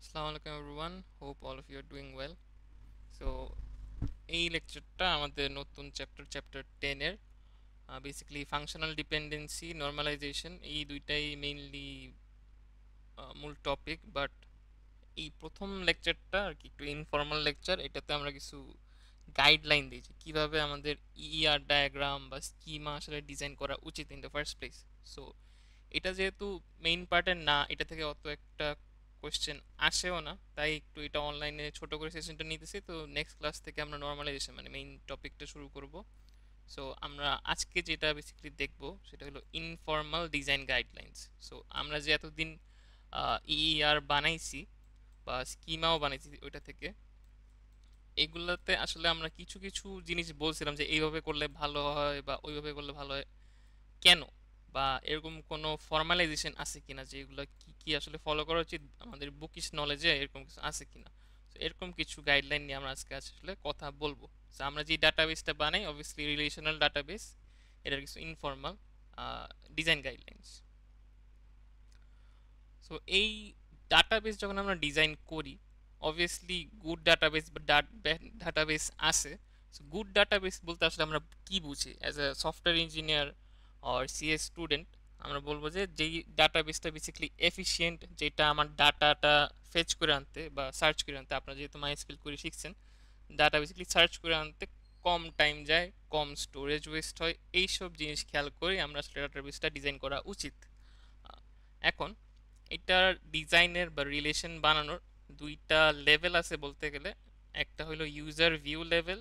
Assalamu alaikum everyone. Hope all of you are doing well. So এই লেকচারটা আমাদের নতুন chapter 10 এর বেসিক্যালি ফাংশনাল ডিপেন্ডেন্সি নরমালাইজেশন এই দুইটাই মেইনলি মূল টপিক। বাট এই প্রথম লেকচারটা আর কি একটু ইনফর্মাল লেকচার। এটাতে আমরা কিছু গাইডলাইন দিই যে কীভাবে আমাদের ইআর ডায়াগ্রাম বা স্কিমা আসলে ডিজাইন করা উচিত in the first place. So এটা যেহেতু মেইন পার্টের না, এটা থেকে অত একটা কোয়েশ্চেন আসেও না, তাই একটু এটা অনলাইনে ছোট করে সেশনটা নিতেছি। তো নেক্সট ক্লাস থেকে আমরা নর্মালাইজেশন মানে মেইন টপিকটা শুরু করব। সো আমরা আজকে যেটা বেসিক্যালি দেখব সেটা হলো ইনফর্মাল ডিজাইন গাইডলাইন্স। সো আমরা যে এতদিন ইইআর বানাইছি বা স্কিমাও বানাইছি ওইটা থেকে, এগুলাতে আসলে আমরা কিছু কিছু জিনিস বলছিলাম যে এইভাবে করলে ভালো হয় বা ওইভাবে করলে ভালো হয় কেন, বা এরকম কোনো ফর্মালাইজেশন আছে কিনা যে এগুলো কি কি আসলে ফলো করা উচিত আমাদের বুকিশ নলেজে এরকম কিছু আছে কিনা। তো এরকম কিছু গাইডলাইন নিয়ে আমরা আজকে আসলে কথা বলবো। তো আমরা যে ডাটাবেসটা বানাই অবভিয়াসলি রিলেশনাল ডাটাবেস, এটার কিছু ইনফর্মাল ডিজাইন গাইডলাইন্স। সো এই ডাটাবেস যখন আমরা ডিজাইন করি, অবভিয়াসলি গুড ডাটাবেস বা ব্যাড ডাটাবেস আছে। সো গুড ডাটাবেস বলতে আসলে আমরা কি বুঝি অ্যাজ এ সফটওয়্যার ইঞ্জিনিয়ার আর সিএস স্টুডেন্ট? আমরা বলবো যে যেই ডাটাবেসটা বেসিক্যালি এফিশিয়েন্ট, যেটা আমার ডাটাটা ফেচ করে আনতে বা সার্চ করে আনতে, আপনারা যেহেতু মাইস্কুয়েল করে শিখছেন, ডাটা বেসিক্যালি সার্চ করে আনতে কম টাইম যায়, কম স্টোরেজ ওয়েস্ট হয়, এইসব জিনিস খেয়াল করে আমরা আসলে ডাটাবেসটা ডিজাইন করা উচিত। এখন এটার ডিজাইনের বা রিলেশন বানানোর দুইটা লেভেল আছে বলতে গেলে। একটা হলো ইউজার ভিউ লেভেল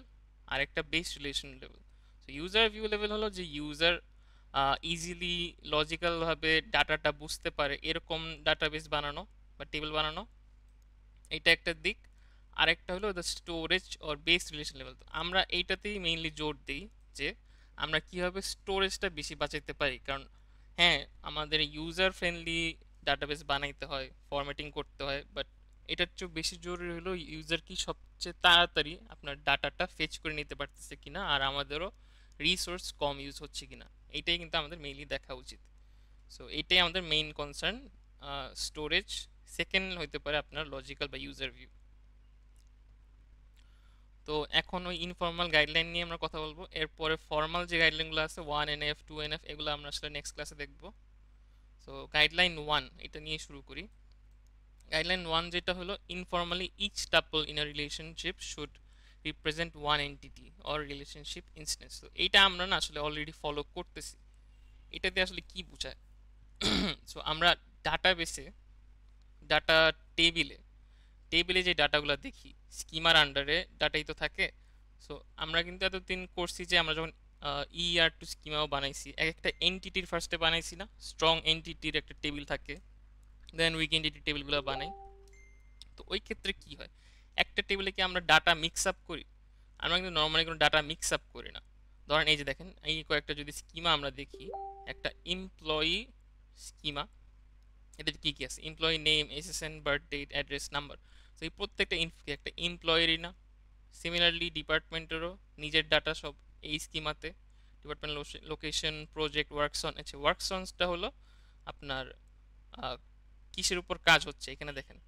আর একটা বেস রিলেশন লেভেল। তো ইউজার ভিউ লেভেল হলো যে ইউজার ইজিলি লজিক্যালভাবে ডাটাটা বুঝতে পারে এরকম ডাটাবেস বানানো বা টেবিল বানানো, এটা একটা দিক। আরেকটা হলো the storage or base relation level. তো আমরা এইটাতেই মেইনলি জোর দিই যে আমরা কিভাবে স্টোরেজটা বেশি বাঁচাইতে পারি। কারণ হ্যাঁ, আমাদের ইউজার ফ্রেন্ডলি ডাটাবেস বানাইতে হয়, ফরম্যাটিং করতে হয়, বাট এটার চেয়ে বেশি জরুরি হলো ইউজার কি সবচেয়ে তাড়াতাড়ি আপনার ডাটাটা ফেচ করে নিতে পারতেছে কিনা, আর আমাদেরও রিসোর্স কম ইউজ হচ্ছে কিনা। এইটাই কিন্তু আমাদের মেইনলি দেখা উচিত। সো এইটাই আমাদের মেইন কনসার্ন, স্টোরেজ। সেকেন্ড হইতে পারে আপনার লজিক্যাল বা ইউজার ভিউ। তো এখন ওই ইনফর্মাল গাইডলাইন নিয়ে আমরা কথা বলবো। এরপরে ফর্মাল যে গাইডলাইনগুলো আছে 1NF 2NF, এগুলো আমরা আসলে নেক্সট ক্লাসে দেখবো। সো গাইডলাইন 1 এটা নিয়ে শুরু করি। গাইডলাইন 1 যেটা হলো informally each tuple in a relationship should represent one entity or relationship instance. তো এইটা আমরা না আসলে অলরেডি ফলো করতেছি। এটাতে আসলে কি বোঝায়? সো আমরা ডাটাবেসে, ডাটা টেবিলে টেবিলে যে ডাটাগুলো দেখি স্কিমার আন্ডারে ডাটাই তো থাকে। সো আমরা কিন্তু এতদিন করছি যে আমরা যখন ইআর টু স্কিমাও বানাইছি, এক একটা এন্টিটির ফার্স্টে বানাইছি না, স্ট্রং এন্টিটির একটা টেবিল থাকে, দেন উইক এন্টিটি টেবিলগুলো বানাই। তো ওই ক্ষেত্রে কি হয়, একটা টেবিলে কি আমরা ডাটা মিক্স আপ করি? আমরা কিন্তু নর্মালি কোনো ডাটা মিক্স আপ করি না। ধরেন এই যে দেখেন, এই কয়েকটা যদি স্কিমা আমরা দেখি, একটা এমপ্লয়ি স্কিমা, এটাতে কি কি আছে? Employee name, SSN, birth date, address, number. তো এই প্রত্যেকটা একটা এমপ্লয়েরই না? সিমিলারলি ডিপার্টমেন্টেরও নিজের ডাটা সব এই স্কিমাতে, ডিপার্টমেন্ট লোকেশন, প্রজেক্ট, ওয়ার্কসন। আচ্ছা, ওয়ার্কসনসটা হলো আপনার কিসের উপর কাজ হচ্ছে। এখানে দেখেন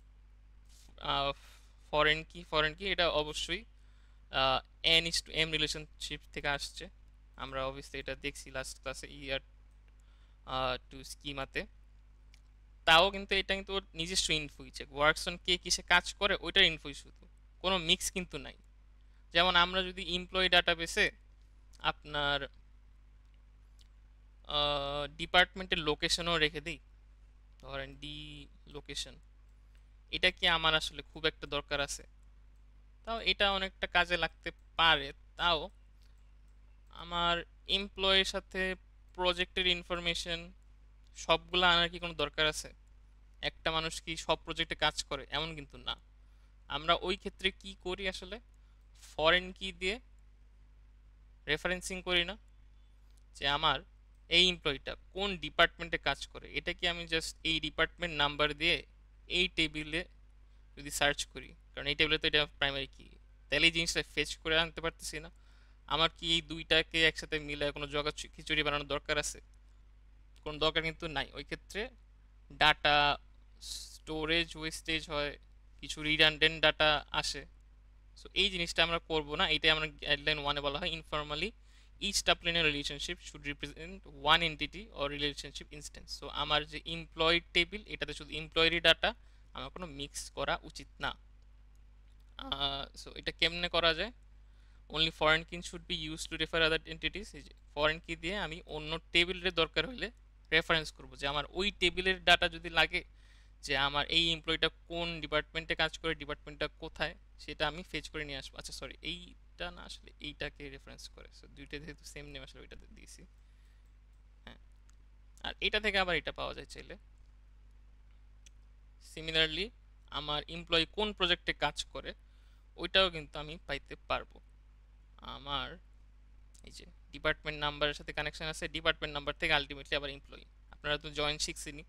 ফরেন কি এটা অবশ্যই N is to M relationship থেকে আসছে। আমরা অবভিয়াসলি এটা দেখছি লাস্ট ক্লাসে ইয়ার টু স্কিমাতে। তাও কিন্তু এটা কিন্তু ওর নিজস্ব ইনফোই, যে ওয়ার্কসন কে কিসে কাজ করে ওইটার ইনফোই শুধু, কোনো মিক্স কিন্তু নাই। যেমন আমরা যদি এমপ্লয়ি ডাটাবেসে আপনার ডিপার্টমেন্টের লোকেশনও রেখে দিই, ধরেন ডি লোকেশন, এটা কি আমার আসলে খুব একটা দরকার আছে? তাও এটা অনেকটা কাজে লাগতে পারে। তাও আমার এমপ্লয়ের সাথে প্রজেক্টের ইনফরমেশন সবগুলো আনার কি কোনো দরকার আছে? একটা মানুষ কি সব প্রজেক্টে কাজ করে? এমন কিন্তু না। আমরা ওই ক্ষেত্রে কি করি আসলে, ফরেন কি দিয়ে রেফারেন্সিং করি না, যে আমার এই এমপ্লয়িটা কোন ডিপার্টমেন্টে কাজ করে, এটা কি আমি জাস্ট এই ডিপার্টমেন্ট নাম্বার দিয়ে এই টেবিলে যদি সার্চ করি, কারণ এই টেবিলে তো এটা প্রাইমারি কি, তাহলে এই জিনিসটা ফেচ করে আনতে পারতেছি না। আমার কি এই দুইটাকে একসাথে মিলে কোনো জগা খিচুড়ি বানানোর দরকার আছে? কোনো দরকার কিন্তু নাই। ওই ক্ষেত্রে ডাটা স্টোরেজ ওয়েস্টেজ হয়, কিছু রিডান্ডেন্ট ডাটা আসে। সো এই জিনিসটা আমরা করব না, এটাই আমরা গাইডলাইন ওয়ানে বলা হয় ইনফর্মালি ইচ টাপলাইনের relationship should represent one entity or relationship instance. So আমার যে এমপ্লয়ি টেবিল, এটাতে শুধু এমপ্লয়েরই ডাটা, আমার কোনো মিক্স করা উচিত না। সো এটা কেমনে করা যায়? অনলি ফরেন কি should be use to refer other entities. এই যে ফরেন কি দিয়ে আমি অন্য টেবিলের দরকার হলে রেফারেন্স করব, যে আমার ওই টেবিলের ডাটা যদি লাগে, যে আমার এই এমপ্লয়িটা কোন ডিপার্টমেন্টে কাজ করে, ডিপার্টমেন্টটা কোথায়, সেটা আমি ফেচ করে নিয়ে আসবো। আচ্ছা সরি, এইটা না, আসলে এইটাকে রেফারেন্স করে, সো দুইটা যেহেতু সেম নেম আসলে ওইটাতে দিয়েছি। হ্যাঁ, আর এটা থেকে আবার এটা পাওয়া যায় চাইলে। সিমিলারলি আমার এমপ্লয়ি কোন প্রজেক্টে কাজ করে ওইটাও কিন্তু আমি পাইতে পারবো। আমার এই যে ডিপার্টমেন্ট নাম্বারের সাথে কানেকশন আছে, ডিপার্টমেন্ট নাম্বার থেকে আলটিমেটলি আবার এমপ্লয়ি। আপনারা তো জয়েন শিখছেনই,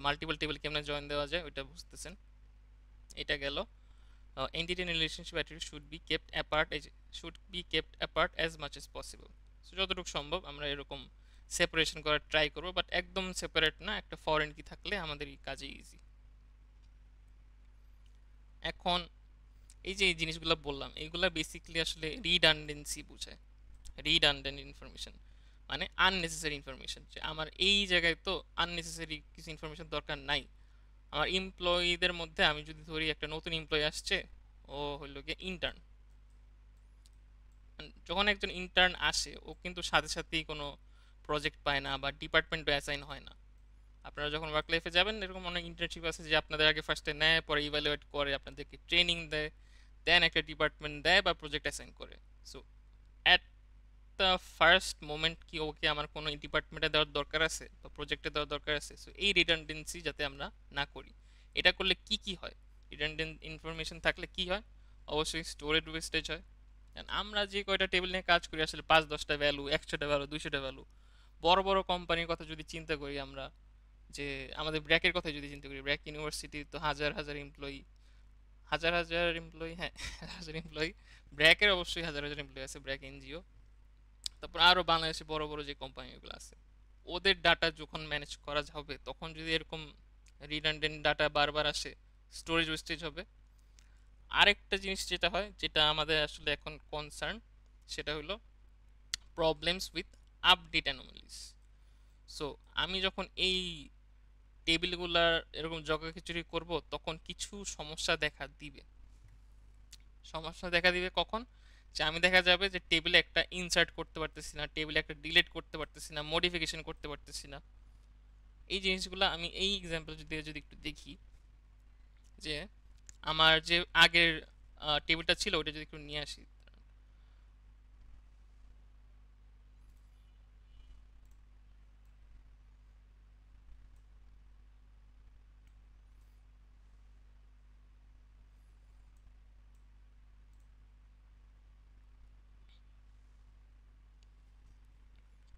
মাল্টিপল টেবিল কেমনে জয়েন দেওয়া যায় ওইটা বুঝতেছেন। এটা গেল entity and relationship attributes should be kept apart, should be kept apart as much as possible. So যতটুকু সম্ভব আমরা এরকম সেপারেশন করার ট্রাই করব, বাট একদম সেপারেট না, একটা ফরেন কি থাকলে আমাদের এই কাজে ইজি। এখন এই যে এই জিনিসগুলো বললাম, এইগুলা বেসিক্যালি আসলে রিডান্ডেন্সি বোঝায়। রিডান্ডেন্ট ইনফরমেশন মানে আননেসেসারি ইনফরমেশন, যে আমার এই জায়গায় তো আননেসেসারি কিছু ইনফরমেশন দরকার নাই। আমার এমপ্লয়ীদের মধ্যে আমি যদি ধরি একটা নতুন এমপ্লয়ি আসছে, ও হইল গিয়ে ইন্টার্ন। যখন একজন ইন্টার্ন আসে, ও কিন্তু সাথে সাথেই কোনো প্রজেক্ট পায় না বা ডিপার্টমেন্ট অ্যাসাইন হয় না। আপনারা যখন ওয়ার্ক লাইফে যাবেন, এরকম অনেক ইন্টার্নশিপ আছে যে আপনাদের আগে ফার্স্টে নেয়, পরে ইভ্যালুয়েট করে, আপনাদেরকে ট্রেনিং দেয়, দেন একটা ডিপার্টমেন্ট দেয় বা প্রজেক্ট অ্যাসাইন করে। So at the first moment কি ওকে আমার কোনো ডিপার্টমেন্টে দেওয়ার দরকার আছে বা প্রজেক্টে দেওয়ার দরকার আছে? সো এই রিডান্ডেন্সি যাতে আমরা না করি। এটা করলে কি কি হয়, রিডান্ডেন্ট ইনফরমেশন থাকলে কি হয়? অবশ্যই স্টোরেজ ওয়েস্টেজ হয়। আমরা যে কয়টা টেবিল নিয়ে কাজ করি আসলে 5-10টা ভ্যালু, 100টা ভ্যালু, 200টা ভ্যালু। বড় বড় কোম্পানির কথা যদি চিন্তা করি আমরা, যে আমাদের ব্র্যাকের কথা যদি চিন্তা করি, ব্র্যাক ইউনিভার্সিটি তো হাজার হাজার এমপ্লয়ি, হাজার হাজার এমপ্লয়ি, হ্যাঁ হাজার এমপ্লয়ি। ব্র্যাকের অবশ্যই হাজার হাজার এমপ্লয়ি আছে, ব্র্যাক এনজিও। তারপর আরো বাংলাদেশে বড় বড় যে কোম্পানিগুলো আছে, ওদের ডাটা যখন ম্যানেজ করা হবে, তখন যদি এরকম রিডান্ডেন্ট ডাটা বারবার আসে, স্টোরেজ ওয়েস্টেজ হবে। আরেকটা জিনিস যেটা হয়, যেটা আমাদের আসলে এখন কনসার্ন, সেটা হলো problems with update anomalies. So আমি যখন এই টেবিলগুলার এরকম জগাখিচুড়ি করব, তখন কিছু সমস্যা দেখা দিবে। সমস্যা দেখা দিবে কখন? যে আমি দেখা যাবে যে টেবিলে একটা ইনসার্ট করতে পারতেছি না, টেবিলে একটা ডিলিট করতে পারতেছি না, মডিফিকেশন করতে পারতেছি না। এই জিনিসগুলো আমি এই এক্সাম্পল যদি একটু দেখি, যে আমার যে আগের টেবিলটা ছিল ওটা যদি একটু নিয়ে আসি।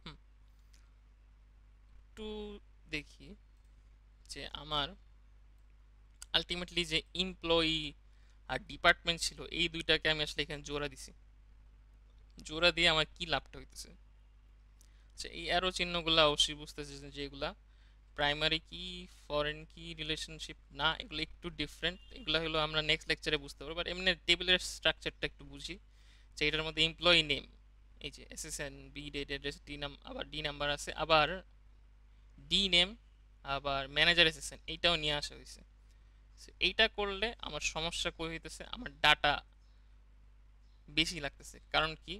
হুম, একটু দেখি যে আমার আলটিমেটলি যে এমপ্লয়ি আর ডিপার্টমেন্ট ছিল, এই দুইটাকে আমি আসলে এখানে জোড়া দিছি। জোড়া দিয়ে আমার কি লাভটা হইতেছে? আচ্ছা, এই অ্যারো চিহ্নগুলো অবশ্যই বুঝতেছে যে এগুলা প্রাইমারি কি, ফরেন কি রিলেশনশিপ না, এগুলো একটু ডিফারেন্ট। এগুলো হলো আমরা নেক্সট লেকচারে বুঝতে পারবো, বাট এমনি টেবিলের স্ট্রাকচারটা একটু বুঝি। যে এটার মধ্যে এমপ্লয়ি নেম, এই যে SSN, B date, address, D নাম, আবার ডি নাম্বার আছে, আবার ডি নেম, আবার ম্যানেজার এসএসএন, এইটাও নিয়ে আসা হয়েছে। এইটা করলে আমার সমস্যা কই হইতেছে, আমার ডাটা বেশি লাগতেছে। কারণ কি,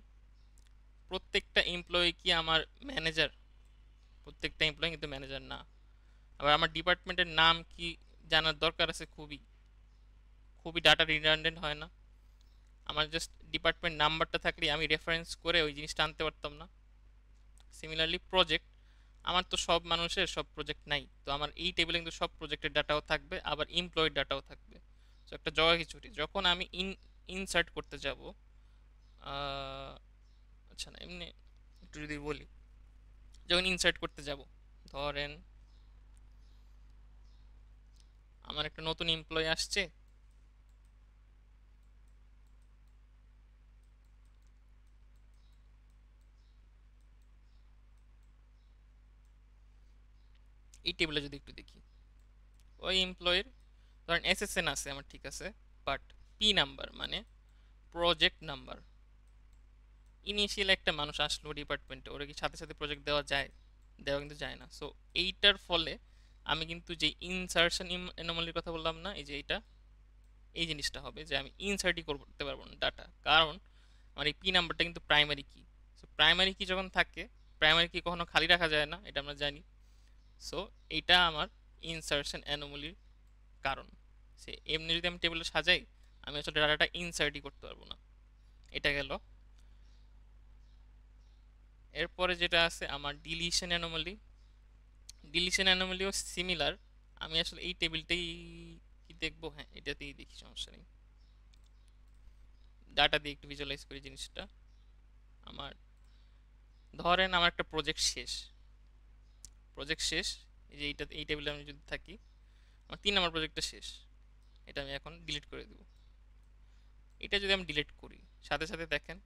প্রত্যেকটা এমপ্লয়ি কি আমার ম্যানেজার? প্রত্যেকটা এমপ্লয়ি কিন্তু ম্যানেজার না। আবার আমার ডিপার্টমেন্টের নাম কি জানার দরকার আছে, খুবই খুবই ডাটা রিডান্ডেন্ট হয় না? আমার জাস্ট ডিপার্টমেন্ট নাম্বারটা থাকলে আমি রেফারেন্স করে ওই জিনিসটা আনতে পারতাম না? সিমিলারলি প্রজেক্ট, আমার তো সব মানুষের সব প্রজেক্ট নাই, তো আমার এই টেবিলে কিন্তু সব প্রজেক্টের ডাটাও থাকবে, আবার এমপ্লয়েড ডাটাও থাকবে। তো একটা জগা খিচুড়ি যখন আমি ইনসার্ট করতে যাব। আচ্ছা না, এমনি একটু যদি বলি, যখন ইনসার্ট করতে যাব, ধরেন আমার একটা নতুন এমপ্লয়ি আসছে, এই টেবিলে যদি একটু দেখি, ওই এমপ্লয়ের ধরেন এসএসএন আছে আমার, ঠিক আছে, বাট পি নাম্বার মানে প্রজেক্ট নাম্বার, ইনিশিয়াল একটা মানুষ আসলো ডিপার্টমেন্টে, ওরা কি সাথে সাথে প্রজেক্ট দেওয়া যায়? দেওয়া কিন্তু যায় না। সো এইটার ফলে আমি কিন্তু যে ইনসার্শন অ্যানোমালির কথা বললাম না, এই যে এইটা, এই জিনিসটা হবে যে আমি ইনসার্টই করতে পারবো না ডাটা, কারণ আমার এই পি নাম্বারটা কিন্তু প্রাইমারি কি। সো প্রাইমারি কি যখন থাকে, প্রাইমারি কি কখনো খালি রাখা যায় না, এটা আমরা জানি। সো এইটা আমার ইনসার্শন অ্যানোমালির কারণ। সে এমনি যদি আমি টেবিলে সাজাই, আমি আসলে ডাটাটা ইনসার্টই করতে পারবো না। এটা গেল। এরপরে যেটা আছে আমার ডিলিশন অ্যানোমালি। ডিলিশন অ্যানোমালিও সিমিলার। আমি আসলে এই টেবিলটাই কি দেখবো, হ্যাঁ এটাতেই দেখি, সমস্যা নেই। ডাটা দিয়ে একটু ভিজুয়ালাইজ করি জিনিসটা। আমার ধরেন আমার একটা প্রজেক্ট শেষ, প্রজেক্ট শেষ, এই যে এইটা, এই টেবিলে আমি যদি থাকি, আমার 3 নম্বর প্রজেক্টটা শেষ, এটা আমি এখন ডিলিট করে দেবো। এটা যদি আমি ডিলিট করি, সাথে সাথে দেখেন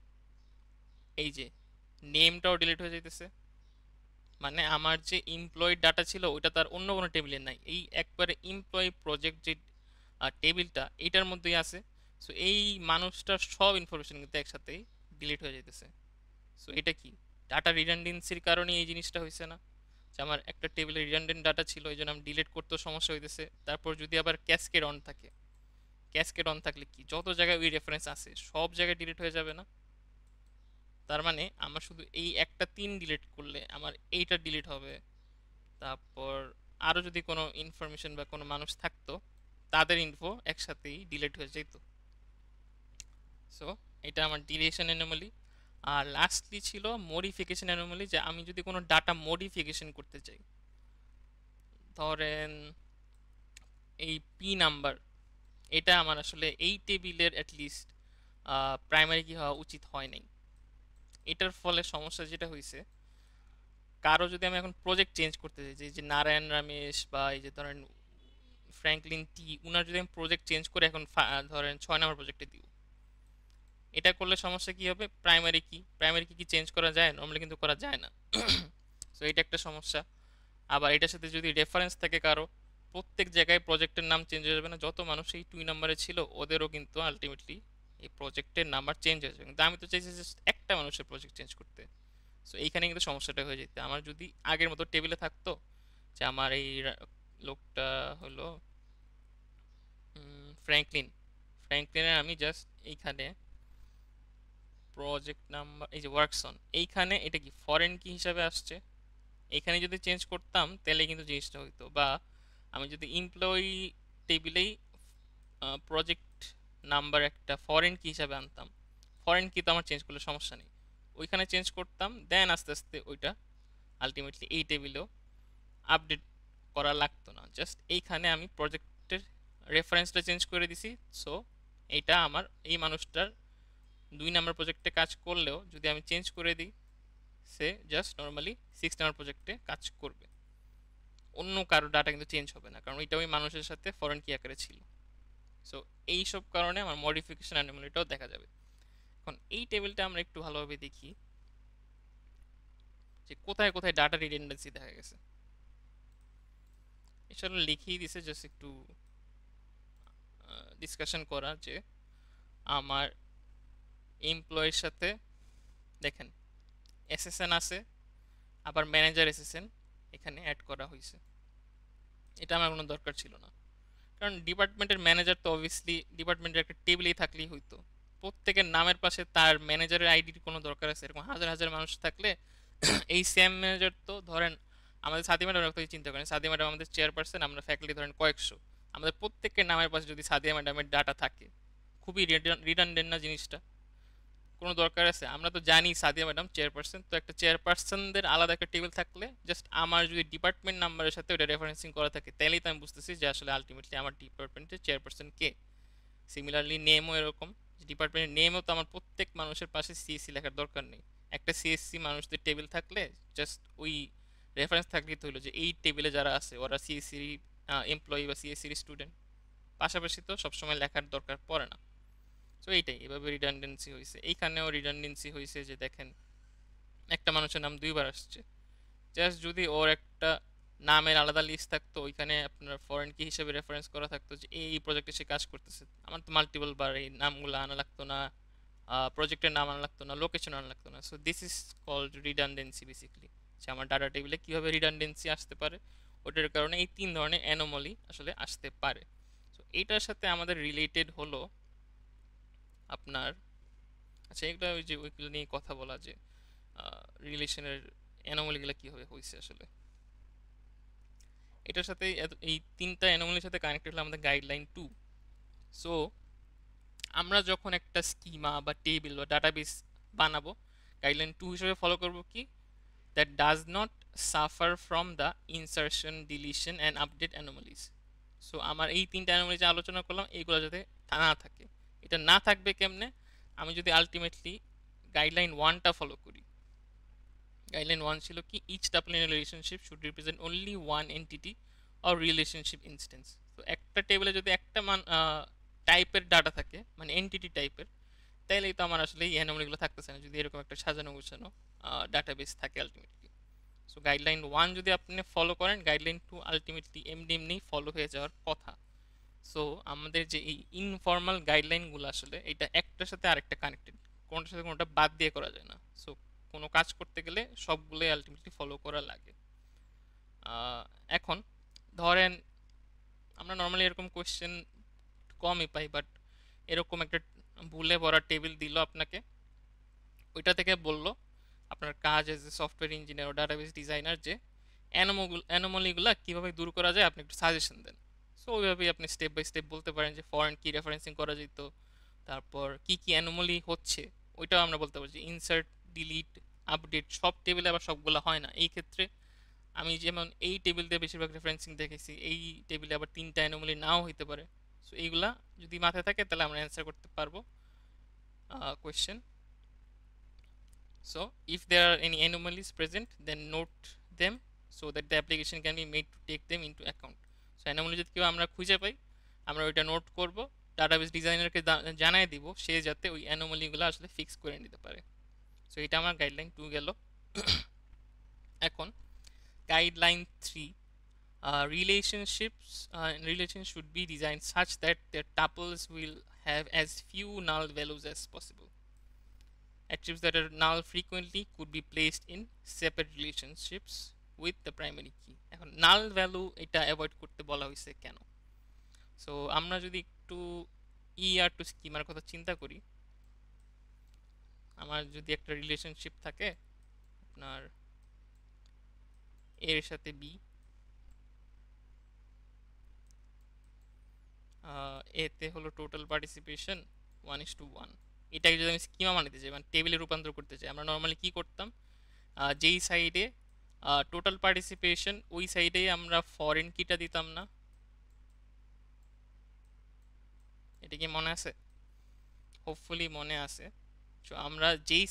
এই যে নেমটাও ডিলিট হয়ে যাইতেছে, মানে আমার যে এমপ্লয়ি ডাটা ছিল ওইটা তার অন্য কোনো টেবিলে নাই, এই একবারে এমপ্লয়ি প্রজেক্ট যে টেবিলটা এইটার মধ্যেই আছে। সো এই মানুষটার সব ইনফরমেশন কিন্তু একসাথেই ডিলিট হয়ে যাইতেছে। সো এটা কি, ডাটা রিডান্ডেন্সির কারণে এই জিনিসটা হয়েছে না, যে আমার একটা টেবিলে রিডান্ডেন্ট ডাটা ছিল এই জন্য আমি ডিলিট করতেও সমস্যা হইতেছে। তারপর যদি আবার ক্যাসকেড অন থাকে, ক্যাসকেড অন থাকলে কি যত জায়গায় ওই রেফারেন্স আছে সব জায়গায় ডিলিট হয়ে যাবে না? তার মানে আমার শুধু এই একটা 3 ডিলিট করলে আমার এইটা ডিলিট হবে। তারপর আরও যদি কোনো ইনফরমেশন বা কোনো মানুষ থাকতো, তাদের ইনফো একসাথেই ডিলিট হয়ে যেত। সো এটা আমার ডিলিশন অ্যানোমালি। আর লাস্টলি ছিল মডিফিকেশন অ্যানোমালি, যে আমি যদি কোনো ডাটা মডিফিকেশন করতে চাই, ধরেন এই পি নাম্বার, এটা আমার আসলে এই টেবিলের অ্যাটলিস্ট প্রাইমারি কি হওয়া উচিত হয় নাই। এটার ফলে সমস্যা যেটা হয়েছে, কারো যদি আমি এখন প্রজেক্ট চেঞ্জ করতে চাই, যে নারায়ণ রমেশ বা এই যে ধরেন ফ্র্যাঙ্কলিন টি, উনার যদি আমি প্রজেক্ট চেঞ্জ করে এখন ধরেন 6 নম্বর প্রজেক্টে দিব, এটা করলে সমস্যা কি হবে, প্রাইমারি কি, প্রাইমারি কি কি চেঞ্জ করা যায়? নর্মালি কিন্তু করা যায় না। সো এটা একটা সমস্যা। আবার এটার সাথে যদি রেফারেন্স থাকে কারো, প্রত্যেক জায়গায় প্রজেক্টের নাম চেঞ্জ হয়ে যাবে না, যত মানুষ এই 2 নম্বরে ছিল ওদেরও কিন্তু আলটিমেটলি এই প্রজেক্টের নাম্বার চেঞ্জ হয়ে যাবে, কিন্তু আমি তো চাইছি জাস্ট একটা মানুষের প্রজেক্ট চেঞ্জ করতে। সো এইখানে কিন্তু সমস্যাটা হয়ে যেত, আমার যদি আগের মতো টেবিলে থাকতো যে আমার এই লোকটা হলো ফ্র্যাঙ্কলিন, ফ্র্যাঙ্কলিনের আমি জাস্ট এইখানে প্রজেক্ট নাম্বার, এই যে ওয়ার্কসন, এইখানে এটা কি ফরেন কি হিসাবে আসছে, এখানে যদি চেঞ্জ করতাম তাহলে কিন্তু জিনিসটা হইতো। বা আমি যদি এমপ্লয়ি টেবিলেই প্রজেক্ট নাম্বার একটা ফরেন কি হিসাবে আনতাম, ফরেন কি তো আমার চেঞ্জ করলে সমস্যা নেই, ওইখানে চেঞ্জ করতাম, দেন আস্তে আস্তে ওইটা আলটিমেটলি এই টেবিলেও আপডেট করা লাগতো না, জাস্ট এইখানে আমি প্রজেক্টের রেফারেন্সটা চেঞ্জ করে দিছি। সো এইটা আমার এই মানুষটার 2 নম্বর প্রজেক্টে কাজ করলেও যদি আমি চেঞ্জ করে দিই, সে জাস্ট নর্মালি 6 নম্বর প্রজেক্টে কাজ করবে, অন্য কারো ডাটা কিন্তু চেঞ্জ হবে না, কারণ এটা ওই মানুষের সাথে ফরেন কি আকারে ছিল। সো এই সব কারণে আমার মডিফিকেশন অ্যানোমালিটাও দেখা যাবে। এখন এই টেবিলটা আমরা একটু ভালোভাবে দেখি যে কোথায় কোথায় ডাটা রিডেন্ডেন্সি দেখা গেছে। এসব লিখিয়ে দিছে জাস্ট একটু ডিসকাশন করা, যে আমার এমপ্লয়ের সাথে দেখেন এসএসএন আছে, আবার ম্যানেজার এসএসএন এখানে অ্যাড করা হয়েছে, এটা আমার কোনো দরকার ছিল না, কারণ ডিপার্টমেন্টের ম্যানেজার তো অবভিয়াসলি ডিপার্টমেন্টের একটা টেবিলেই থাকলেই হইতো, প্রত্যেকের নামের পাশে তার ম্যানেজারের আইডির কোনো দরকার আছে? এরকম হাজার হাজার মানুষ থাকলে এই সেম ম্যানেজার তো ধরেন আমাদের সাদি ম্যাডাম কথা চিন্তা করেন, সাদি ম্যাডাম আমাদের চেয়ারপারসন, আমরা ফ্যাকাল্টি ধরেন কয়েকশো, আমাদের প্রত্যেকের নামের পাশে যদি সাদিয়া ম্যাডামের ডাটা থাকে, খুবই রিডান্ডেন্ট না জিনিসটা? কোনো দরকার আছে? আমরা তো জানি সাদিয়া ম্যাডাম চেয়ারপারসন, তো একটা চেয়ারপারসনদের আলাদা একটা টেবিল থাকলে জাস্ট আমার যদি ডিপার্টমেন্ট নাম্বারের সাথে ওটা রেফারেন্সিং করা থাকে, তাহলেই তো আমি বুঝতেছি যে আসলে আলটিমেটলি আমার ডিপার্টমেন্টের চেয়ারপারসন কে। সিমিলারলি নেমও এরকম, ডিপার্টমেন্টের নেমও তো আমার প্রত্যেক মানুষের পাশে সিএসসি লেখার দরকার নেই, একটা সিএসসি মানুষদের টেবিল থাকলে জাস্ট ওই রেফারেন্স থাকলেই তো হলো যে এই টেবিলে যারা আছে ওরা সিএসসির এমপ্লয়ি বা সিএসসির স্টুডেন্ট, পাশাপাশি তো সবসময় লেখার দরকার পড়ে না। তো এইটাই, এভাবে রিডান্ডেন্সি হয়েছে, এইখানেও রিডান্ডেন্সি হয়েছে, যে দেখেন একটা মানুষের নাম 2বার আসছে, জাস্ট যদি ওর একটা নামের আলাদা লিস্ট থাকতো, ওইখানে আপনার ফরেন কি হিসেবে রেফারেন্স করা থাকতো যে এই প্রজেক্টে সে কাজ করতেছে। আমার তো মাল্টিপল বার এই নামগুলো আনা লাগতো না, প্রজেক্টের নাম আনা লাগতো না, লোকেশন আনা লাগতো না। So this is called redundancy basically, যে আমার ডাটা টেবিলে কীভাবে রিডান্ডেন্সি আসতে পারে, ওটার কারণে এই তিন ধরনের অ্যানোমালি আসলে আসতে পারে। সো এইটার সাথে আমাদের রিলেটেড হলো আপনার, আচ্ছা এগুলো ওই যে ওইগুলো নিয়ে কথা বলা যে রিলেশনের অ্যানোমালিগুলো কীভাবে হয়েছে আসলে। এটার সাথে এই তিনটা অ্যানোমালির সাথে কানেক্টেড হলো আমাদের গাইডলাইন 2। সো আমরা যখন একটা স্কিমা বা টেবিল বা ডাটাবেস বানাবো, গাইডলাইন 2 হিসেবে ফলো করব কি, that does not suffer from the insertion, deletion and update anomalies. So আমার এই তিনটা অ্যানোমালি যে আলোচনা করলাম এইগুলো যাতে না থাকে। এটা না থাকবে কেমনে, আমি যদি আলটিমেটলি গাইডলাইন 1টা ফলো করি। গাইডলাইন 1 ছিল কি, each tuple in relationship should represent only one entity or relationship instance. তো একটা টেবিলে যদি একটা টাইপের ডাটা থাকে, মানে এন্টিটি টাইপের, তাইলেই তো আমার আসলে এই অ্যানোমালিগুলো থাকতেছে না, যদি এরকম একটা সাজানো গোছানো ডাটাবেস থাকে আলটিমেটলি। সো গাইডলাইন 1 যদি আপনি ফলো করেন, গাইডলাইন 2 আলটিমেটলি এমনি এমনি ফলো হয়ে যাওয়ার কথা। সো আমাদের যে এই ইনফর্মাল গাইডলাইনগুলো আসলে এটা একটার সাথে আরেকটা কানেক্টেড, কোনটার সাথে কোনটা বাদ দিয়ে করা যায় না। সো কোনো কাজ করতে গেলে সবগুলোই আলটিমেটলি ফলো করা লাগে। এখন ধরেন আমরা নর্মালি এরকম কোয়েশ্চেন কমই পাই, বাট এরকম একটা ভুলে ভরা টেবিল দিল আপনাকে, ওইটা থেকে বলল আপনার কাজ এজ এ সফটওয়্যার ইঞ্জিনিয়ার ও ডাটাবেস ডিজাইনার যে অ্যানোমালিগুলো কীভাবে দূর করা যায় আপনি একটু সাজেশন দেন। সো ওইভাবেই আপনি স্টেপ বাই স্টেপ বলতে পারেন যে ফরেন কি রেফারেন্সিং করা যেত, তারপর কি কি অ্যানোমালি হচ্ছে ওইটাও আমরা বলতে পারি, যে ইনসার্ট, ডিলিট, আপডেট সব টেবিলে আবার সবগুলো হয় না। এই ক্ষেত্রে আমি যেমন এই টেবিল দিয়ে বেশিরভাগ রেফারেন্সিং দেখেছি, এই টেবিলে আবার তিনটা অ্যানোমালি নাও হইতে পারে। সো এইগুলা যদি মাথায় থাকে তাহলে আমরা অ্যান্সার করতে পারবো question. So if there are any anomalies present, then note them so that the application can be made to take them into account. So anomaly যদি কেউ আমরা খুঁজে পাই, আমরা ওইটা নোট করব, ডাটাবেস ডিজাইনারকে জানাই দিব, সে যাতে ওই অ্যানোমালিগুলো আসলে ফিক্স করে নিতে পারে। সো এটা আমার গাইডলাইন 2 গেল। এখন guideline 3, relations should be designed such that their tuples will have as few null values as possible. Attributes that are null frequently could be placed in separate relationships with the primary key. এখন null value এটা avoid করতে বলা হয়েছে কেন? So আমরা যদি একটু ER two schema কথা চিন্তা করি, আমার যদি একটা রিলেশনশিপ থাকে আপনার এর সাথে বি, এতে হলো টোটাল পার্টিসিপেশন 1:1। এটাকে যদি আমি স্কিমা বানাতে চাই, মানে টেবিলে রূপান্তর করতে চাই, আমরা নর্মালি কি করতাম, যেই সাইডে টোটাল পার্টিসিপেশন ওই সাইডে আমরা ফরেন কিটা দিতাম না? এটা কি মনে আছে? হোপফুলি মনে আছে। তো আমরা যেই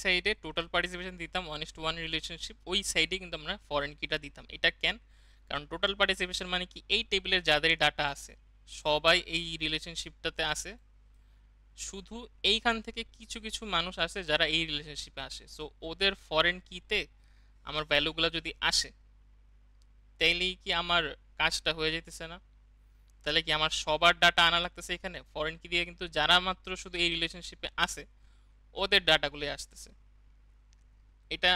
সাইডে টোটাল পার্টিসিপেশন দিতাম 1:1 রিলেশনশিপ, ওই সাইডে কিন্তু আমরা ফরেন কিটা দিতাম। এটা কেন? কারণ টোটাল পার্টিসিপেশন মানে কি, এই টেবিলের যাদেরই ডাটা আছে সবাই এই রিলেশনশিপটাতে আছে, শুধু এইখান থেকে কিছু কিছু মানুষ আছে যারা এই রিলেশনশিপে আসে। সো ওদের ফরেন কিতে আমার ভ্যালুগুলো যদি আসে, তাইলেই কি আমার কাজটা হয়ে যেতেছে না? তাহলে কি আমার সবার ডাটা আনা লাগতেছে এখানে? ফরেন কি দিয়ে কিন্তু যারা মাত্র শুধু এই রিলেশনশিপে আছে ওদের ডাটাগুলো আসতেছে। এটা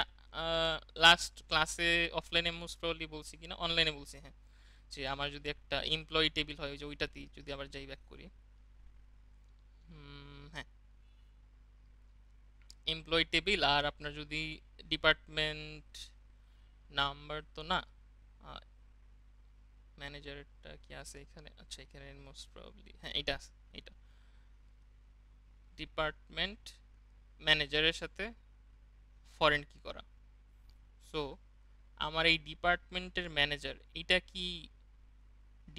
লাস্ট ক্লাসে অফলাইনে মোস্ট প্রবাবলি বলছি কিনা অনলাইনে বলছি, হ্যাঁ, যে আমার যদি একটা এমপ্লয়ি টেবিল হয়, যে ওইটাতেই যদি আবার যাই ব্যাক করি, হ্যাঁ, এমপ্লয়ি টেবিল, আর আপনার যদি ডিপার্টমেন্ট নাম্বার তো না, ম্যানেজারটা কি আছে এখানে? আচ্ছা এখানে মোস্ট প্রবাবলি হ্যাঁ এটা আছে, এটা ডিপার্টমেন্ট ম্যানেজারের সাথে ফরেন কি করা। সো আমার এই ডিপার্টমেন্টের ম্যানেজার, এটা কি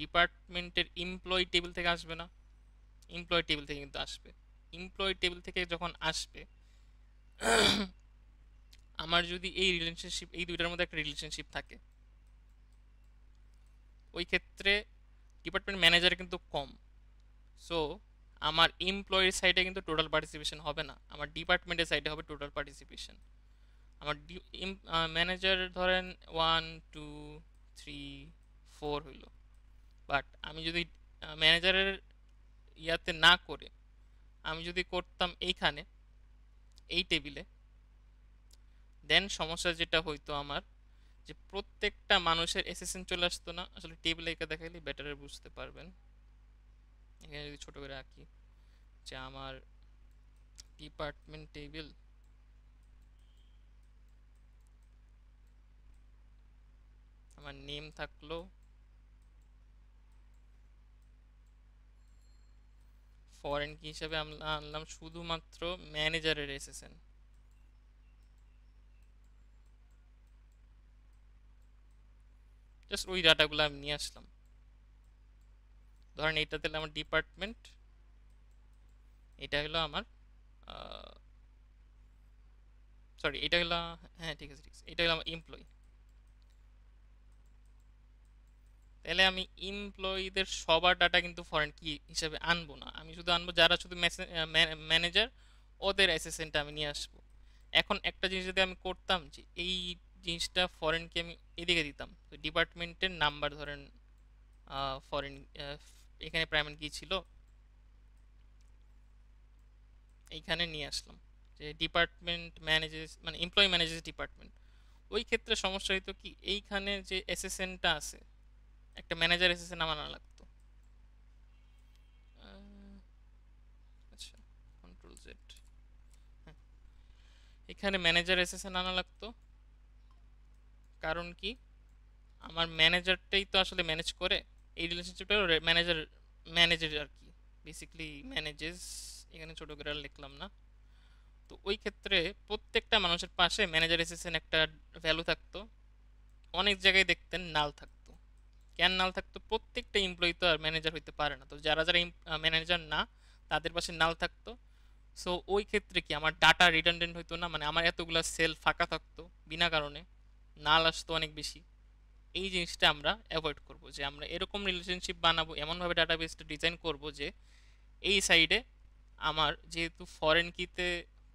ডিপার্টমেন্টের এমপ্লয়ি টেবিল থেকে আসবে না? এমপ্লয়ি টেবিল থেকে কিন্তু আসবে। এমপ্লয়ি টেবিল থেকে যখন আসবে, আমার যদি এই রিলেশনশিপ, এই দুইটার মধ্যে একটা রিলেশনশিপ থাকে, ওই ক্ষেত্রে ডিপার্টমেন্ট ম্যানেজার কিন্তু কম। সো আমার এমপ্লয়ির সাইডে কিন্তু টোটাল পার্টিসিপেশন হবে না, আমার ডিপার্টমেন্টের সাইডে হবে টোটাল পার্টিসিপেশন। আমার ম্যানেজার ধরেন 1 2 3 4 হইলো, বাট আমি যদি ম্যানেজারের ইয়াতে না করে আমি যদি করতাম এইখানে এই টেবিলে, দেন সমস্যা যেটা হইতো আমার, যে প্রত্যেকটা মানুষের এসএসএন চলে আসতো না। আসলে টেবিলে এঁকে দেখাইলে বেটারে বুঝতে পারবেন। এখানে যদি ছোট করে আঁকি যে আমার ডিপার্টমেন্ট টেবিল, আমার নেম থাকলো, ফরেন কি হিসাবে আমরা আনলাম শুধুমাত্র ম্যানেজারের এসএসএন। জাস্ট ওই ডাটাগুলো আমি নিয়ে আসলাম। ধরেন এটা দিলে আমার ডিপার্টমেন্ট, এটা হলো আমার সরি এটা হলো, হ্যাঁ ঠিক আছে ঠিক আছে, এটা হলো আমার এমপ্লয়ি। তাহলে আমি এমপ্লয়ীদের সবার ডাটা কিন্তু ফরেন কি হিসাবে আনবো না, আমি শুধু আনবো যারা শুধু ম্যানেজার, ওদের অ্যাসিস্ট্যান্ট আমি নিয়ে আসবো। এখন একটা জিনিস যদি আমি করতাম যে এই জিনিসটা ফরেনকে আমি এদিকে দিতাম, তো ডিপার্টমেন্টের নাম্বার ধরেন ফরেন, এখানে প্রাইমারি কি ছিল এইখানে নিয়ে আসলাম যে ডিপার্টমেন্ট ম্যানেজেস, মানে এমপ্লয়ি ম্যানেজেস ডিপার্টমেন্ট। ওই ক্ষেত্রে সমস্যা হইতো কি, এইখানে যে অ্যাসিস্ট্যান্টটা আছে একটা ম্যানেজার অ্যাসিস্ট্যান্ট আমার আনা লাগতো। আচ্ছা, কন্ট্রোল জেড, এখানে ম্যানেজার অ্যাসিস্ট্যান্ট আনা লাগতো। কারণ কি, আমার ম্যানেজারটাই তো আসলে ম্যানেজ করে, এই রিলেশনশিপটা ম্যানেজার ম্যানেজার আর কি, বেসিক্যালি ম্যানেজেস। এখানে ছোট করে আর লিখলাম না। তো ওই ক্ষেত্রে প্রত্যেকটা মানুষের পাশে ম্যানেজার অ্যাসিস্ট্যান্ট একটা ভ্যালু থাকতো। অনেক জায়গায় দেখতেন নাল থাকতো। কেন নাল থাকতো, প্রত্যেকটা এমপ্লয়ি তো আর ম্যানেজার হইতে পারে না, তো যারা যারা ম্যানেজার না তাদের পাশে নাল থাকতো। সো ওই ক্ষেত্রে কি আমার ডাটা রিডান্ডেন্ট হইতো না, মানে আমার এতগুলা সেল ফাঁকা থাকতো বিনা কারণে, নাল আসতো অনেক বেশি। এই জিনিসটা আমরা অ্যাভয়েড করব, যে আমরা এরকম রিলেশনশিপ বানাবো, এমনভাবে ডাটাবেসটা ডিজাইন করব যে এই সাইডে আমার যেহেতু ফরেন কিতে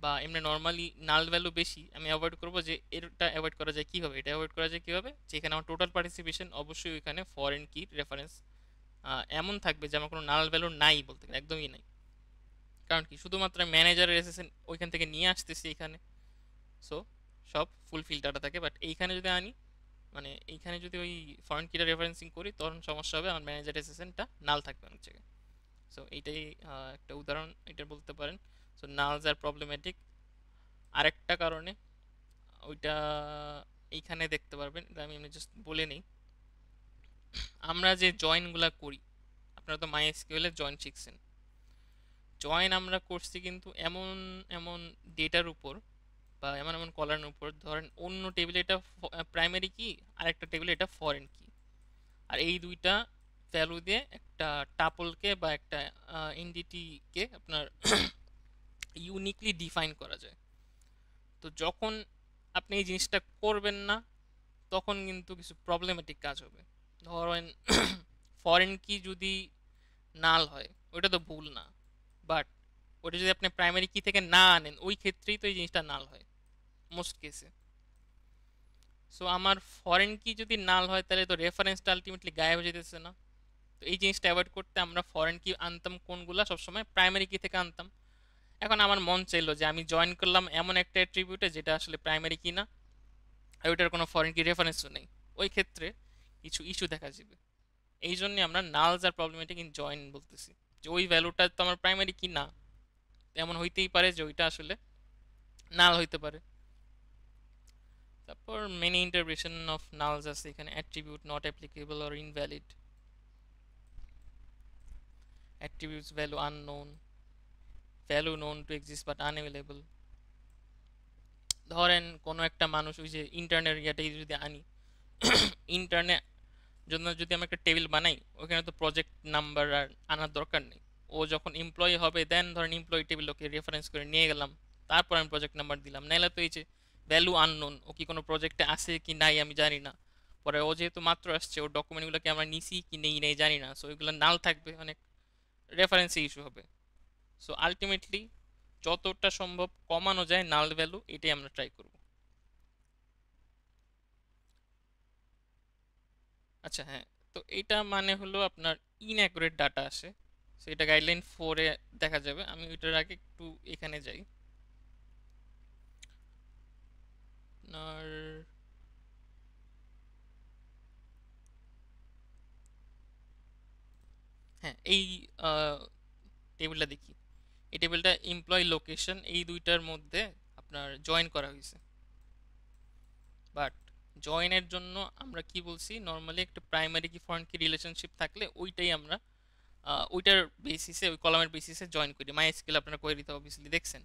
বা এমনি নর্মালি নাল ভ্যালু বেশি, আমি অ্যাভয়েড করব যে এটা অ্যাভয়েড করা যায় কীভাবে, এটা অ্যাভয়েড করা যায় কীভাবে, যেখানে আমার টোটাল পার্টিসিপেশন অবশ্যই ওইখানে ফরেন কি রেফারেন্স এমন থাকবে যে আমার কোনো নাল ভ্যালু নাই, বলতে গেলে একদমই নাই। কারণ কি, শুধুমাত্র ম্যানেজারের এসেছেন ওইখান থেকে নিয়ে আসতেছি এখানে, সো সব ফুলফিল ডাটা থাকে। বাট এইখানে যদি আনি, মানে এইখানে যদি ওই ফরেন কিটা রেফারেন্সিং করি তখন সমস্যা হবে, আমার ম্যানেজার অ্যাসিস্ট্যান্টটা নাল থাকবে অনেক জায়গায়। সো এইটাই একটা উদাহরণ এটা বলতে পারেন। সো নালস আর প্রবলেমেটিক আরেকটা কারণে, ওইটা এইখানে দেখতে পারবেন, এটা আমি এমনি জাস্ট বলে নিই। আমরা যে জয়েনগুলা করি, আপনারা তো মাই এসকিউএল এর জয়েন শিখছেন। জয়েন আমরা করছি কিন্তু এমন এমন ডেটার উপর বা এমন এমন কলারের উপর, ধরেন অন্য টেবিলে এটা প্রাইমারি কি, আর একটা টেবিলে এটা ফরেন কি, আর এই দুইটা ভ্যালু দিয়ে একটা টাপলকে বা একটা এনটিটিকে আপনার ইউনিকলি ডিফাইন করা যায়। তো যখন আপনি এই জিনিসটা করবেন না, তখন কিন্তু কিছু প্রবলেমেটিক কাজ হবে। ধরেন ফরেন কি যদি নাল হয়, ওইটা তো ভুল না, বাট ওটা যদি আপনি প্রাইমারি কি থেকে না আনেন, ওই ক্ষেত্রেই তো এই জিনিসটা নাল হয় মোস্ট কেসে। সো আমার ফরেন কি যদি নাল হয়, তাহলে তো রেফারেন্সটা আলটিমেটলি গায়েব হয়ে যেতেছে না। তো এই জিনিসটা অ্যাভয়েড করতে আমরা ফরেন কি আনতাম কোনগুলা, সবসময় প্রাইমারি কি থেকে আনতাম। এখন আমার মন চাইলো যে আমি জয়েন করলাম এমন একটা অ্যাট্রিবিউটে যেটা আসলে প্রাইমারি কি না, আর ওইটার কোনো ফরেন কি রেফারেন্সও নেই, ওই ক্ষেত্রে কিছু ইস্যু দেখা যাবে। এই জন্য আমরা নালস আর প্রবলেমেটিক ইন জয়েন বলতেছি, যে ওই ভ্যালুটা তো আমার প্রাইমারি কি না, এমন হইতেই পারে যে ওইটা আসলে নাল হইতে পারে। তারপর মেনি ইন্টারপ্রিটেশন অফ নালস আছে এখানে, attribute not applicable or invalid, attributes value unknown, value known to exist but unavailable. ধরেন কোনো একটা মানুষ, ওই যে ইন্টারনেট ইয়াটাই যদি আনি, ইন্টারনে জন্য যদি আমি একটা টেবিল বানাই, ওখানে তো প্রজেক্ট নাম্বার আর আনার দরকার নেই। ও যখন এমপ্লয়ি হবে দেন ধরেন এমপ্লয়ি টেবিল ওকে রেফারেন্স করে নিয়ে গেলাম, তারপর আমি প্রজেক্ট নাম্বার দিলাম। নাইলে তো এই যে ভ্যালু আননোন, ও কি কোনো প্রজেক্টে আছে কি নাই আমি জানি না, পরে ও যেহেতু মাত্র আসছে, ওর ডকুমেন্টগুলোকে আমরা নিছি কি নেই নেই জানি না, সো ওইগুলো নাল থাকবে, অনেক রেফারেন্সে ইস্যু হবে। সো আলটিমেটলি যতটা সম্ভব কমানো যায় নাল ভ্যালু, এটাই আমরা ট্রাই করব। আচ্ছা হ্যাঁ, তো এটা মানে হলো আপনার ইনঅ্যাকুরেট ডাটা আসে। সো এটা গাইডলাইন 4-এ দেখা যাবে। আমি ওইটার আগে একটু এখানে যাই। আপনার হ্যাঁ, এই টেবিলটা দেখি। এই টেবিলটা এমপ্লয় লোকেশন এই দুইটার মধ্যে আপনার জয়েন করা হয়েছে। বাট জয়েনের জন্য আমরা কি বলছি, নর্মালি একটা প্রাইমারি কি ফরেন কি রিলেশনশিপ থাকলে ওইটাই আমরা ওইটার বেসিসে, ওই কলামের বেসিসে জয়েন করি। মাই স্কেল আপনারা করে দিতে অবভিয়াসলি দেখছেন।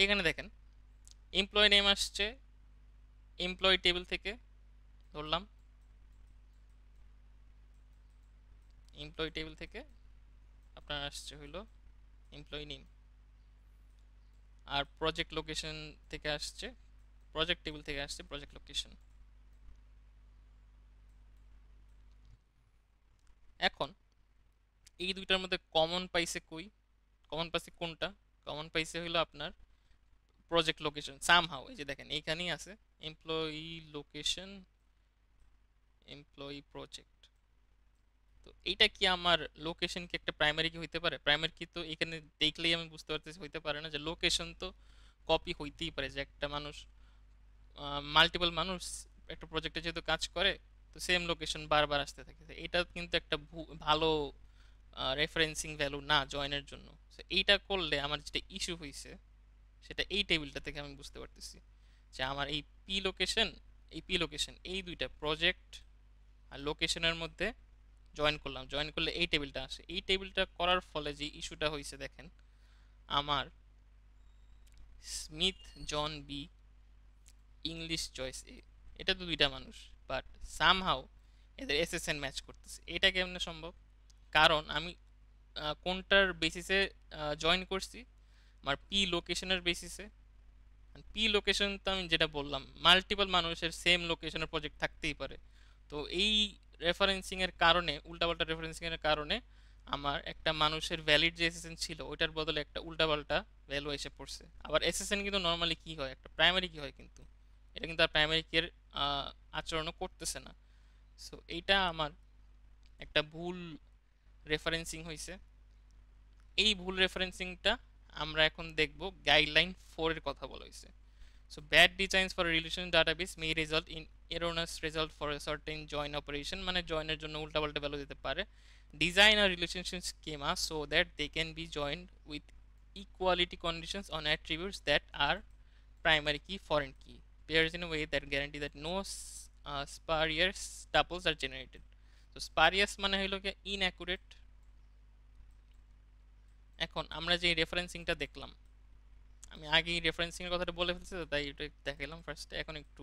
এখানে দেখেন এমপ্লয় নেম আসছে এমপ্লয় টেবিল থেকে, ধরলাম এমপ্লয় টেবিল থেকে আপনার আসছে হইলো এমপ্লয় নেম। আর প্রজেক্ট লোকেশন থেকে আসছে, প্রজেক্ট টেবিল থেকে আসছে প্রজেক্ট লোকেশন। এখন এই দুইটার মধ্যে কমন পাইছে কই, কমন পাইছে কোনটা, কমন পাইছে হইলো আপনার প্রজেক্ট লোকেশন সামহাও। এই যে দেখেন এইখানেই আছে এমপ্লয়ি লোকেশন, এমপ্লয়ি প্রজেক্ট। তো এইটা কি আমার লোকেশন কি একটা প্রাইমারি কি হইতে পারে? প্রাইমারি কি তো এখানে দেখলেই আমি বুঝতে পারতেছি হইতে পারে না। যে লোকেশন তো কপি হইতেই পারে, যে একটা মানুষ মাল্টিপল মানুষ একটা প্রজেক্টে যেহেতু কাজ করে, তো সেম লোকেশন বারবার আসতে থাকে। তো এটা কিন্তু একটা ভালো রেফারেন্সিং ভ্যালু না জয়েনের জন্য। তো এইটা করলে আমার যেটা ইস্যু হয়েছে সেটা এই টেবিলটা থেকে আমি বুঝতে পারতেছি, যে আমার এই পি লোকেশন, এই পি লোকেশন এই দুইটা প্রজেক্ট আর লোকেশনের মধ্যে জয়েন করলাম, জয়েন করলে এই টেবিলটা আসে। এই টেবিলটা করার ফলে যে ইস্যুটা হয়েছে দেখেন, আমার স্মিথ জন বি ইংলিশ চয়েস এ, এটা তো দুইটা মানুষ, বাট সামহাও এদের এসএসএন ম্যাচ করতেছে। এটা কেমনে সম্ভব? কারণ আমি কোনটার বেসিসে জয়েন করছি, আমার পি লোকেশনের বেসিসে। পি লোকেশন তো আমি যেটা বললাম, মাল্টিপল মানুষের সেম লোকেশনের প্রজেক্ট থাকতেই পারে। তো এই রেফারেন্সিং এর কারণে, উল্টাপাল্টা রেফারেন্সিং এর কারণে আমার একটা মানুষের ভ্যালিড যে এসএসএন ছিল ওইটার বদলে একটা উল্টাপাল্টা ভ্যালু এসে পড়ছে। আবার এসএসএন কিন্তু নর্মালি কি হয়, একটা প্রাইমারি কি হয়, কিন্তু এটা কিন্তু আর প্রাইমারি কি এর আচরণও করতেছে না। সো এইটা আমার একটা ভুল রেফারেন্সিং হয়েছে। এই ভুল রেফারেন্সিংটা আমরা এখন দেখব গাইডলাইন 4 এর কথা বলা হয়েছে। So bad designs for a relation database may result in erroneous result for a certain join operation, মানে জয়েনের জন্য উল্টাপাল্টা ভ্যালু দিতে পারে। Design a relationship schema so that they can be joined with equality conditions on attributes that are primary key, foreign key pairs in a way that guarantee that no spurious tuples are generated. So spurious মানে হলো কি inaccurate। এখন আমরা যে রেফারেন্সিংটা দেখলাম, আমি আগেই referencing এর কথাটা বলে ফেলছি, তো তাই এটা দেখালাম ফার্স্টে। এখন একটু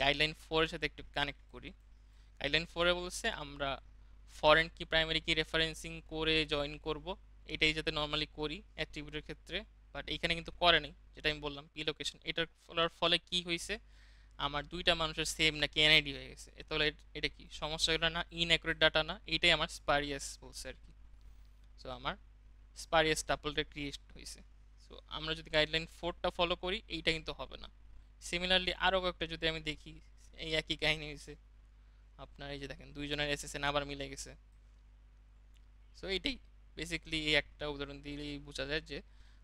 গাইডলাইন 4 এর সাথে একটু কানেক্ট করি। গাইডলাইন 4 এ বলছে আমরা ফরেন কি প্রাইমারি কি রেফারেন্সিং করে জয়েন করব, এটাই যাতে নর্মালি করি অ্যাট্রিবিউটের ক্ষেত্রে। বাট এখানে কিন্তু করে নাই, যেটা আমি বললাম পি লোকেশন। এটার ফলে কি হয়েছে, আমার দুইটা মানুষের সেম নাকি এনআইডি হয়ে গেছে। তাহলে এটা কি সমস্যা হলো না, ইনঅ্যাকুরেট ডাটা না? এটাই আমার স্পারিয়াস বলছে আর কি। সো আমার স্পারিয়াস টাপলটা ক্রিয়েট হয়েছে। সো আমরা যদি গাইডলাইন 4টা ফলো করি এইটা কিন্তু হবে না। সিমিলারলি আরও কয়েকটা যদি আমি দেখি, এই একই কাহিনী হয়েছে আপনার। এই যে দেখেন দুইজনের এসএসএন আবার মিলে গেছে। সো এইটাই বেসিক্যালি, এই একটা উদাহরণ দিলেই বোঝা যায় যে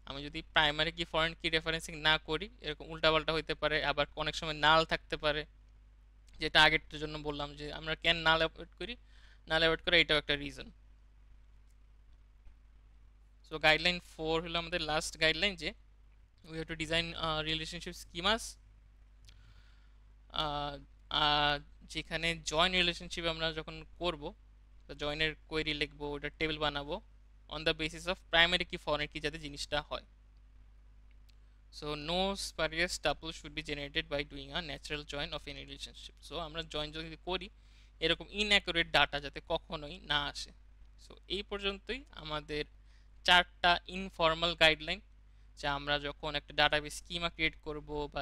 আমি যদি প্রাইমারি কি ফরেন কি রেফারেন্সিং না করি এরকম উল্টাপাল্টা হইতে পারে। আবার অনেক সময় নাল থাকতে পারে, যেটা আগেরটার জন্য বললাম যে আমরা কেন নাল অ্যাভয়েড করি, নাল অ্যাভয়েড করে এটাও একটা রিজন। সো গাইডলাইন 4 হলো আমাদের লাস্ট গাইডলাইন, যে we have to design relationship schemas আহ, আহ, যেখানে জয়েন রিলেশনশিপ আমরা যখন করব, তো জয়েনের কোয়েরি লিখবো, ওটা টেবিল বানাবো on the basis of primary key foreign key, যাতে জিনিসটা হয়। So no spurious tuple should be generated by doing a natural join of any relationship. So আমরা জয়েন যদি করি এরকম ইনঅ্যাকুরেট ডাটা যাতে কখনোই না আসে। সো এই পর্যন্তই আমাদের 4টা ইনফর্মাল গাইডলাইন, যে আমরা যখন একটা ডাটাবেস স্কিমা ক্রিয়েট করব বা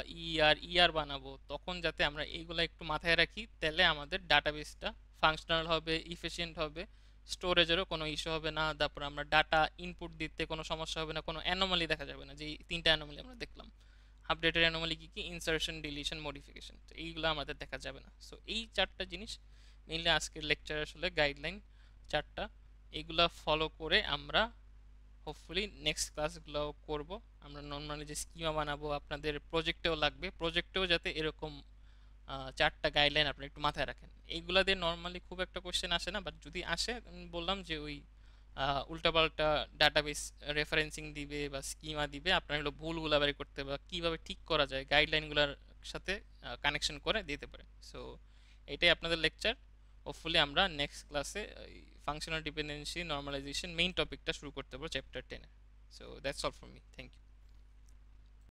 ইআর বানাবো, তখন যাতে আমরা এইগুলো একটু মাথায় রাখি, তাহলে আমাদের ডাটাবেসটা ফাংশনাল হবে, ইফিসিয়েন্ট হবে, স্টোরেজেরও কোনো ইস্যু হবে না। তারপর আমরা ডাটা ইনপুট দিতে কোনো সমস্যা হবে না, কোনো অ্যানোমালি দেখা যাবে না। যে এই 3টা অ্যানোমালি আমরা দেখলাম, আপডেটের অ্যানোমালি কি কি, ইনসার্শন, ডিলিশন, মডিফিকেশন, তো এইগুলো আমাদের দেখা যাবে না। সো এই 4টা জিনিস মেইনলি আজকের লেকচার আসলে গাইডলাইন চারটা, এগুলা ফলো করে আমরা হোপফুলি নেক্সট ক্লাসগুলো করব। আমরা নর্মালি যে স্কিমা বানাবো আপনাদের প্রজেক্টেও লাগবে, প্রজেক্টেও যাতে এরকম চারটা গাইডলাইন আপনি একটু মাথায় রাখেন। এইগুলা দিয়ে নর্মালি খুব একটা কোশ্চেন আসে না, বাট যদি আসে আমি বললাম যে ওই উল্টাপাল্টা ডাটাবেস রেফারেন্সিং দিবে বা স্কিমা দিবে, আপনার হলো ভুলগুলা বের করতে বা কিভাবে ঠিক করা যায় গাইডলাইনগুলোর সাথে কানেকশন করে দিতে পারে। সো এটাই আপনাদের লেকচার। হোপফুলি আমরা নেক্সট ক্লাসে ফাংশনাল ডিপেন্ডেন্সি নর্মালাইজেশন মেইন টপিকটা শুরু করতে পারবো chapter 10। So that's all for me, thank you.